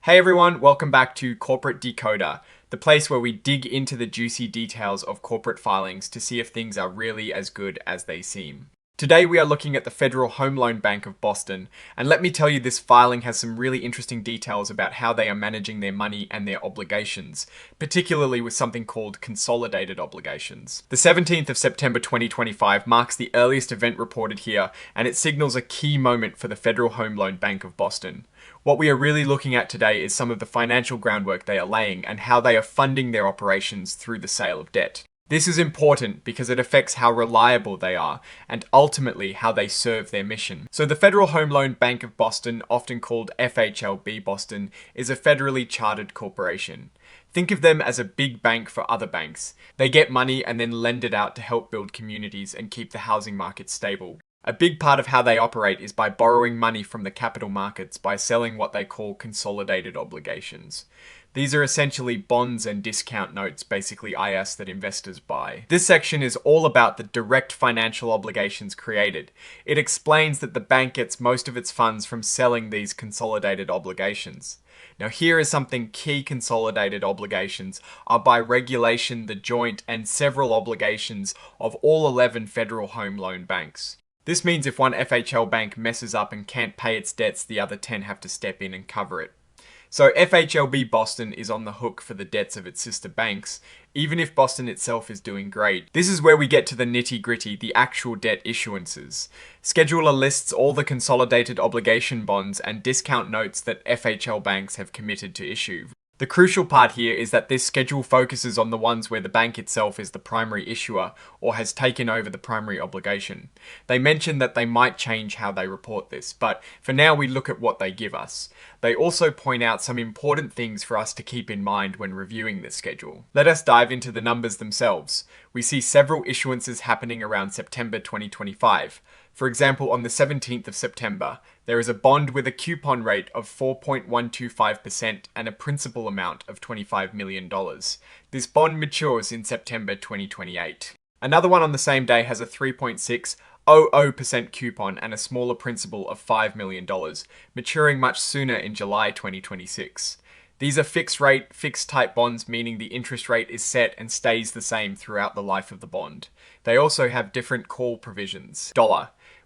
Hey everyone, welcome back to Corporate Decoder, the place where we dig into the juicy details of corporate filings to see if things are really as good as they seem. Today we are looking at the Federal Home Loan Bank of Boston, and let me tell you, this filing has some really interesting details about how they are managing their money and their obligations, particularly with something called consolidated obligations. The 17th of September 2025 marks the earliest event reported here, and it signals a key moment for the Federal Home Loan Bank of Boston. What we are really looking at today is some of the financial groundwork they are laying and how they are funding their operations through the sale of debt. This is important because it affects how reliable they are and ultimately how they serve their mission. So the Federal Home Loan Bank of Boston, often called FHLB Boston, is a federally chartered corporation. Think of them as a big bank for other banks. They get money and then lend it out to help build communities and keep the housing market stable. A big part of how they operate is by borrowing money from the capital markets by selling what they call consolidated obligations. These are essentially bonds and discount notes, basically IS, that investors buy. This section is all about the direct financial obligations created. It explains that the bank gets most of its funds from selling these consolidated obligations. Now here is something key: consolidated obligations are by regulation the joint and several obligations of all 11 federal home loan banks. This means if one FHL bank messes up and can't pay its debts, the other 10 have to step in and cover it. So FHLB Boston is on the hook for the debts of its sister banks, even if Boston itself is doing great. This is where we get to the nitty-gritty, the actual debt issuances. Scheduler lists all the consolidated obligation bonds and discount notes that FHL banks have committed to issue. The crucial part here is that this schedule focuses on the ones where the bank itself is the primary issuer or has taken over the primary obligation. They mention that they might change how they report this, but for now we look at what they give us. They also point out some important things for us to keep in mind when reviewing this schedule. Let us dive into the numbers themselves. We see several issuances happening around September 2025. For example, on the 17th of September, there is a bond with a coupon rate of 4.125% and a principal amount of $25 million. This bond matures in September 2028. Another one on the same day has a 3.600% coupon and a smaller principal of $5 million, maturing much sooner in July 2026. These are fixed rate, fixed type bonds, meaning the interest rate is set and stays the same throughout the life of the bond. They also have different call provisions.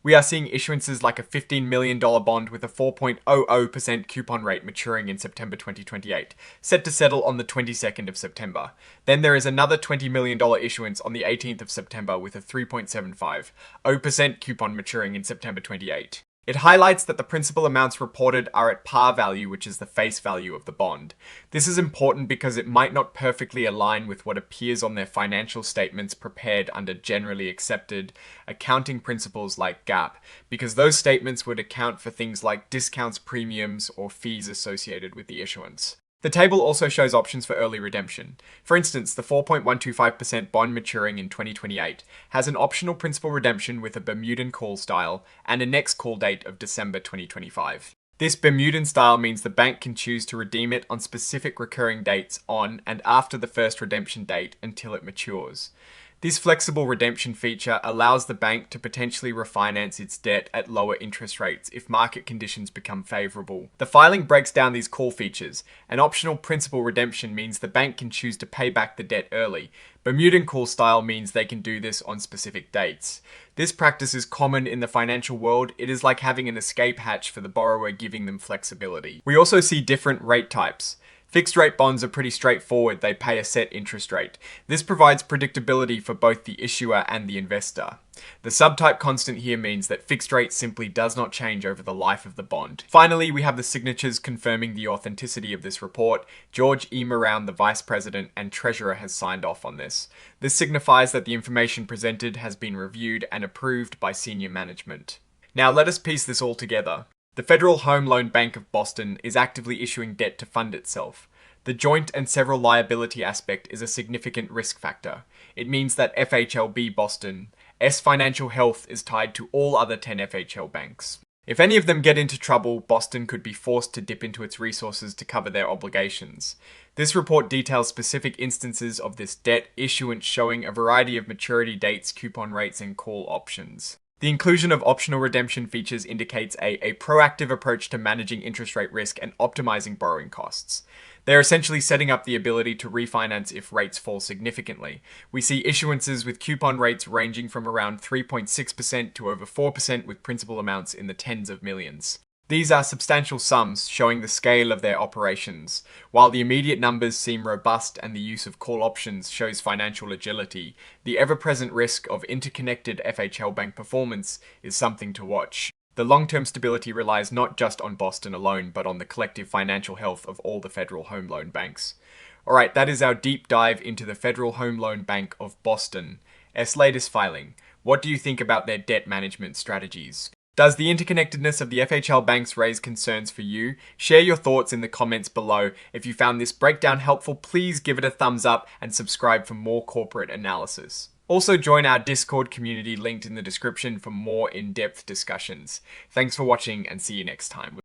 We are seeing issuances like a $15 million bond with a 4.00% coupon rate maturing in September 2028, set to settle on the 22nd of September. Then there is another $20 million issuance on the 18th of September with a 3.75% coupon maturing in September 28. It highlights that the principal amounts reported are at par value, which is the face value of the bond. This is important because it might not perfectly align with what appears on their financial statements prepared under generally accepted accounting principles like GAAP, because those statements would account for things like discounts, premiums, or fees associated with the issuance. The table also shows options for early redemption. For instance, the 4.125% bond maturing in 2028 has an optional principal redemption with a Bermudan call style and a next call date of December 2025. This Bermudan style means the bank can choose to redeem it on specific recurring dates on and after the first redemption date until it matures. This flexible redemption feature allows the bank to potentially refinance its debt at lower interest rates if market conditions become favorable. The filing breaks down these call features. An optional principal redemption means the bank can choose to pay back the debt early. Bermudan call style means they can do this on specific dates. This practice is common in the financial world. It is like having an escape hatch for the borrower, giving them flexibility. We also see different rate types. Fixed rate bonds are pretty straightforward. They pay a set interest rate. This provides predictability for both the issuer and the investor. The subtype constant here means that fixed rate simply does not change over the life of the bond. Finally, we have the signatures confirming the authenticity of this report. George E. Moran, the Vice President and Treasurer, has signed off on this. This signifies that the information presented has been reviewed and approved by senior management. Now let us piece this all together. The Federal Home Loan Bank of Boston is actively issuing debt to fund itself. The joint and several liability aspect is a significant risk factor. It means that FHLB Boston's financial health is tied to all other 10 FHL banks. If any of them get into trouble, Boston could be forced to dip into its resources to cover their obligations. This report details specific instances of this debt issuance, showing a variety of maturity dates, coupon rates, and call options. The inclusion of optional redemption features indicates a proactive approach to managing interest rate risk and optimizing borrowing costs. They're essentially setting up the ability to refinance if rates fall significantly. We see issuances with coupon rates ranging from around 3.6% to over 4% with principal amounts in the tens of millions. These are substantial sums showing the scale of their operations. While the immediate numbers seem robust and the use of call options shows financial agility, the ever-present risk of interconnected FHL bank performance is something to watch. The long-term stability relies not just on Boston alone, but on the collective financial health of all the Federal Home Loan Banks. Alright, that is our deep dive into the Federal Home Loan Bank of Boston's latest filing. What do you think about their debt management strategies? Does the interconnectedness of the FHL banks raise concerns for you? Share your thoughts in the comments below. If you found this breakdown helpful, please give it a thumbs up and subscribe for more corporate analysis. Also join our Discord community linked in the description for more in-depth discussions. Thanks for watching and see you next time.